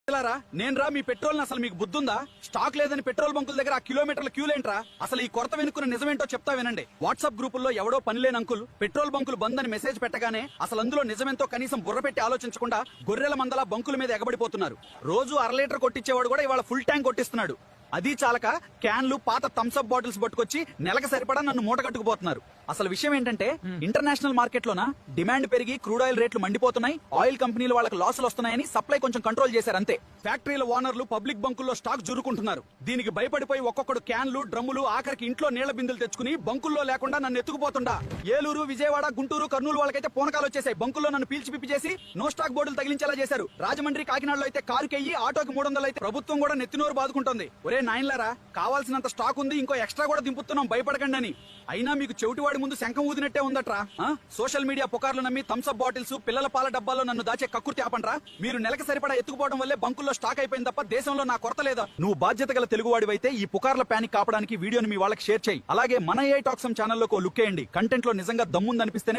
నేను రా మీ పెట్రోల్ అసలు మీకు బుద్ధుందా? స్టాక్ లేదని పెట్రోల్ బంకుల దగ్గర ఆ కిలోమీటర్ల క్యూలేంట్రా? అసలు ఈ కొరత వెనుక్కున్న నిజమేంటో చెప్తా వినండి. వాట్సాప్ గ్రూపుల్లో ఎవడో పని లేని అంకుల్ పెట్రోల్ బంకులు బంద్ అని మెసేజ్ పెట్టగానే అసలు అందులో నిజమేంతో కనీసం బుర్ర పెట్టి ఆలోచించకుండా గొర్రెల మందల బంకుల మీద ఎగబడిపోతున్నారు. రోజు 1/2 లీటర్ కొట్టించేవాడు కూడా ఇవాళ ఫుల్ ట్యాంక్ కొట్టిస్తున్నాడు. అది చాలక క్యాన్లు పాత థమ్స్అప్ బాటిల్స్ పట్టుకొచ్చి నెలకు సరిపడా నన్ను మూట కట్టుకుపోతున్నారు. అసలు విషయం ఏంటంటే ఇంటర్నేషనల్ మార్కెట్ లోన డిమాండ్ పెరిగి క్రూడ్ ఆయిల్ రేట్లు మండిపోతున్నాయి. ఆయిల్ కంపెనీలు వాళ్ళకి లాసులు వస్తున్నాయని సప్లై కొంచెం కంట్రోల్ చేశారు అంతే. ఫ్యాక్టరీల ఓనర్లు పబ్లిక్ బంకుల్లో స్టాక్ జురుకుంటున్నారు. దీనికి భయపడిపోయి ఒక్కొక్కడు క్యాన్లు డ్రమ్ములు ఆఖరికి ఇంట్లో నీళ్ల బిందులు తెచ్చుకుని బంకుల్లో లేకుండా నన్ను ఎత్తుకుపోతుండా. ఏలూరు విజయవాడ గుంటూరు కర్నూలు వాళ్ళకైతే పూనకాలు వచ్చేసాయి. బంకుల్లో నన్ను పీల్చి పిప్పి చేసి నో స్టాక్ బోర్డులు తగిలించేలా చేశారు. రాజమండ్రి కాకినాడలో అయితే కారుకి అయ్యి ఆటోకి 300 అయితే ప్రభుత్వం కూడా నెత్తినోరు బాదుకుంటుంది. ఒరే నాయన్లారా, కావాల్సినంత స్టాక్ ఉంది, ఇంకో ఎక్స్ట్రా కూడా దింపుతున్నాం భయపడకండి అని. అయినా మీకు చెవిటివాడి ముందు శంఖం ఊదినట్టే ఉందట్రా. సోషల్ మీడియా పుకార్లు నమ్మి థమ్స్అప్ బాటిల్స్ పిల్లల పాల డబ్బాల్లో నన్ను దాచే కక్కుర్తి ఆపండ్రా. మీరు నెలకు సరిపడా ఎత్తుకుపోవడం వల్లే బంకుల్లో స్టాక్ అయిపోయింది తప్ప దేశంలో నా కొరత లేదా? నువ్వు బాధ్యత గల తెలుగువాడివైతే ఈ పుకార్ల ప్యానిక్ కాపడానికి వీడియోని మీ వాళ్ళకి షేర్ చేయి. అలాగే మన AI టాక్స్ ఛానల్లోకి లుక్ వేయండి. కంటెంట్ లో నిజంగా దమ్ముందనిపిస్తేనే